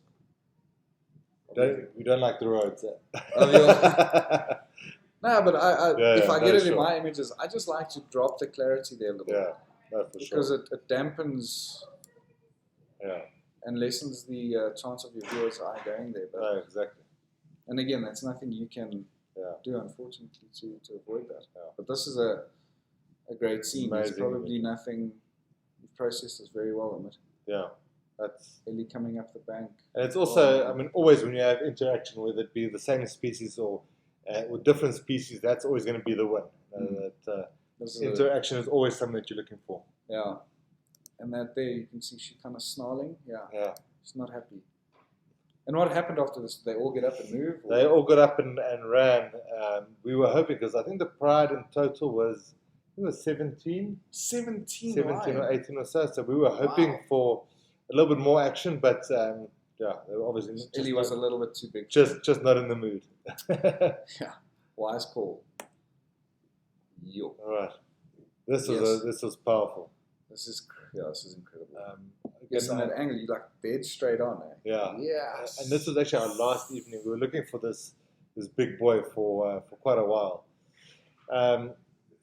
We don't like the roads. No, but if I get it in sure. my images, I just like to drop the clarity there a little bit. Yeah, no, for because sure. it dampens and lessens the chance of your viewer's eye going there. But, no, exactly. And again, that's nothing you can do, unfortunately, to avoid that. Yeah. But this is a great scene. Amazing. There's probably nothing. You've processed this very well, Umit. Yeah. That's Ellie coming up the bank. And it's also, I mean, always when you have interaction, whether it be the same species or different species, that's always going to be the win. That interaction is always something that you're looking for. Yeah. And that there, you can see she's kind of snarling. Yeah. She's not happy. And what happened after this? Did they all get up and move? Or? They all got up and ran. We were hoping, because I think the pride in total was, I think it was 17 or 18 or so. So we were hoping for a little bit more action, but they were obviously Ellie was a little bit too big. Just not in the mood. Yeah, wise call. Yo. All right, this was powerful. This is incredible. Yes, in that angle, you like dead straight on. Yeah. Yes. And this was actually our last evening. We were looking for this big boy for quite a while.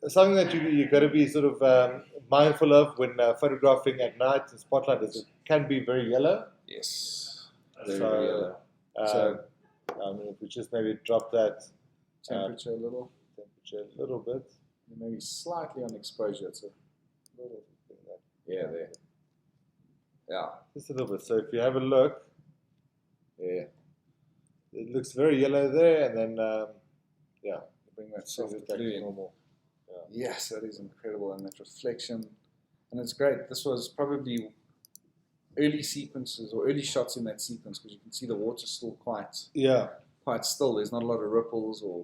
Something that you got to be sort of mindful of when photographing at night in spotlight is it can be very yellow. Yes. Very yellow. So I mean, if we just maybe drop that temperature a little bit, maybe slightly on exposure. It's a little thing there. There. Yeah. Just a little bit. So if you have a look, it looks very yellow there, and then bring that soft blue in. Normal. Yes, that is incredible, and that reflection, and it's great. This was probably early sequences or early shots in that sequence because you can see the water still quite still. There's not a lot of ripples or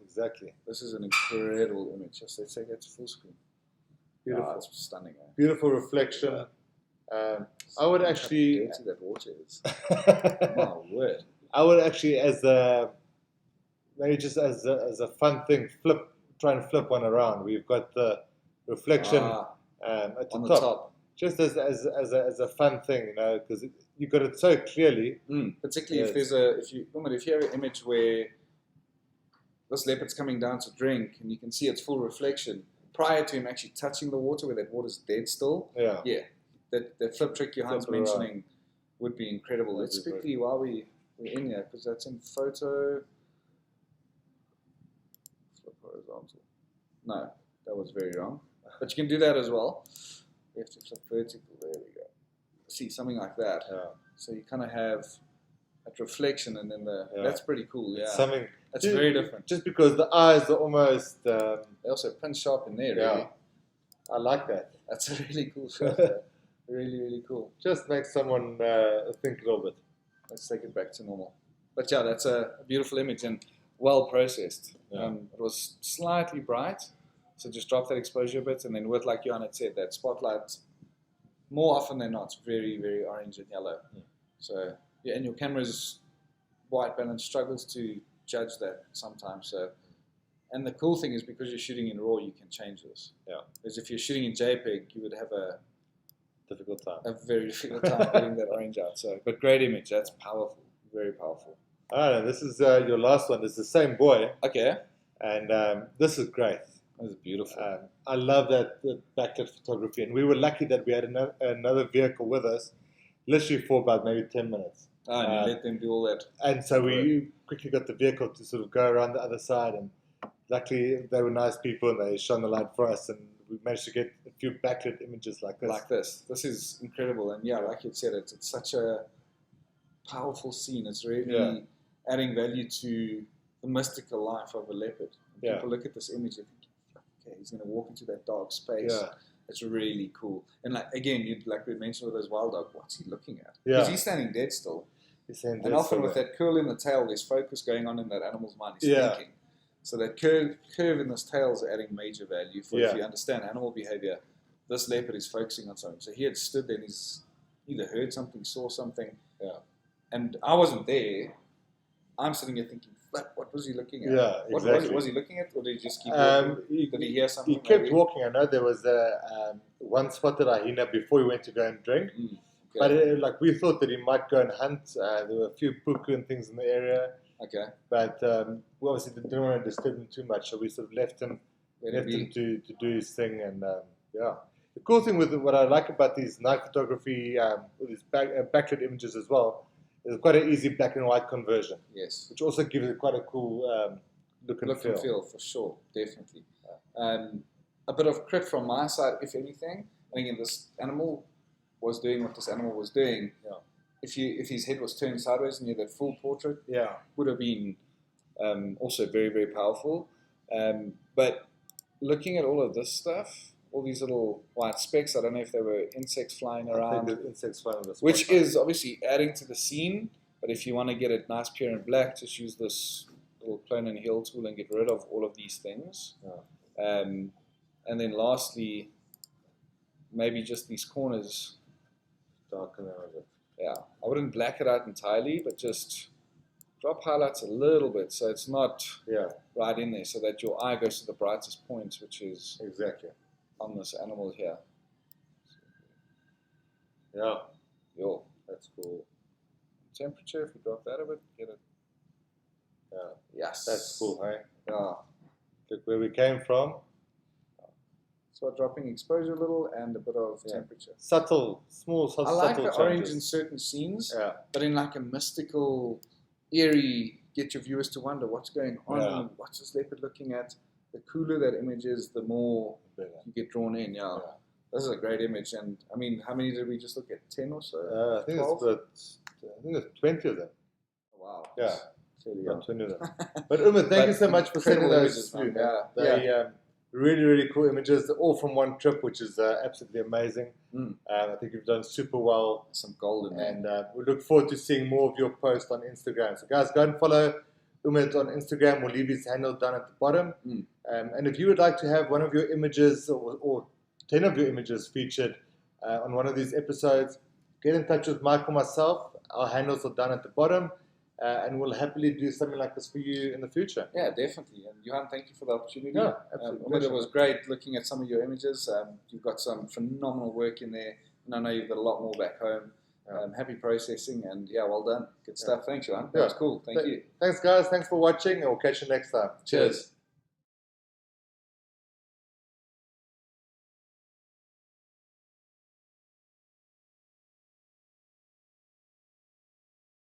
exactly. This is an incredible image. Just let's take that to full screen. Beautiful, it's stunning. Beautiful reflection. I would actually. How dirty that water is. My word. I would actually, maybe just as a fun thing, try and flip one around. We've got the reflection at the top, just as a fun thing, you know, because you got it so clearly. Particularly if you have an image where this leopard's coming down to drink, and you can see its full reflection prior to him actually touching the water, where that water's dead still. That flip trick Johan's mentioning would be incredible. Let's quickly, while we're in here, because that's in photo. Flip horizontal. No, that was very wrong. But you can do that as well. We have to flip vertical. There we go. See, something like that. Yeah. So you kind of have that reflection, and then Yeah. that's pretty cool. Yeah, Something that's very different. Just because the eyes are almost. They also punch sharp in there. Yeah. Really. I like that. That's a really cool shot. Really, really cool. Just makes someone think a little bit. Let's take it back to normal. But yeah, that's a beautiful image and well processed. Yeah. It was slightly bright, so just drop that exposure a bit, and then with, like Johan had said, that spotlight, more often than not, very, very orange and yellow. Mm. So yeah, and your camera's white balance struggles to judge that sometimes. So, and the cool thing is because you're shooting in RAW, you can change this. Yeah. Because if you're shooting in JPEG, you would have a Difficult time. very difficult time getting that orange out. So, but great image. That's powerful. Very powerful. All right, this is your last one. It's the same boy, Okay. and this is great. That's beautiful. I love that the backlit photography, and we were lucky that we had another vehicle with us, literally for about maybe 10 minutes. And you let them do all that. And so we quickly got the vehicle to sort of go around the other side, and luckily they were nice people and they shone the light for us, and we managed to get a few backlit images like this. Like this. This is incredible. And yeah, like you said, it's such a powerful scene. It's really adding value to the mystical life of a leopard. When people look at this image and think, okay, he's going to walk into that dark space. Yeah. It's really cool. And like again, like we mentioned with those wild dog, what's he looking at? Yeah. Because he's standing dead still. And often with that curl in the tail, there's focus going on in that animal's mind. He's thinking. So that curve in this tail is adding major value for if you understand animal behavior. This leopard is focusing on something. So he had stood there and he's either heard something, saw something. Yeah. And I wasn't there. I'm sitting here thinking, what was he looking at? Yeah, exactly. What was he looking at? Or did he just keep walking? Did he hear something? He kept maybe? walking. I know there was one spot that I hyena before he went to go and drink. Okay. But like we thought that he might go and hunt. There were a few puku and things in the area. Okay. But we obviously didn't want to disturb him too much, so we sort of left him to do his thing. And the cool thing with what I like about these night photography, with these backlit images as well, is quite an easy black and white conversion. Yes. Which also gives it quite a cool look and feel. For sure, definitely. A bit of credit from my side, if anything. And again, this animal was doing what this animal was doing. Yeah. If his head was turned sideways and you had that full portrait, would have been also very, very powerful. But looking at all of this stuff, all these little white specks, I don't know if they were insects flying around. I think insects flying on this which is obviously adding to the scene. But if you want to get it nice, pure and black, just use this little plane and heel tool and get rid of all of these things. Yeah. And then lastly, maybe just these corners. Darken out a bit. Yeah, I wouldn't black it out entirely, but just drop highlights a little bit so it's not right in there, so that your eye goes to the brightest point, which is exactly on this animal here. Yeah, Yo, that's cool. temperature, if we drop that a bit, get it. Yeah, Yes, that's cool, hey? Yeah. Look where we came from. So dropping exposure a little and a bit of temperature. Subtle, subtle I like the changes. orange in certain scenes, but in like a mystical, eerie, get your viewers to wonder what's going on, what's this leopard looking at. The cooler that image is, the more you get drawn in. Yeah. This is a great image, and I mean, how many did we just look at? 10 or so? I think it's 20 of them. Wow. Yeah. Really 20 of them. But Umit, thank you so much for sending those through. They really, really cool images, all from one trip, which is absolutely amazing. I think you've done super well. Some gold in there. And we look forward to seeing more of your posts on Instagram. So guys, go and follow Umit on Instagram. We'll leave his handle down at the bottom. And if you would like to have one of your images or 10 of your images featured on one of these episodes, get in touch with Mike or myself. Our handles are down at the bottom. And we'll happily do something like this for you in the future. Yeah, definitely. And Johan, thank you for the opportunity. Yeah, absolutely. It was great looking at some of your images. You've got some phenomenal work in there, and I know you've got a lot more back home. Happy processing, and well done. Good stuff. Thanks, Johan. That was cool. Thank you. Thanks, guys. Thanks for watching, and we'll catch you next time. Cheers.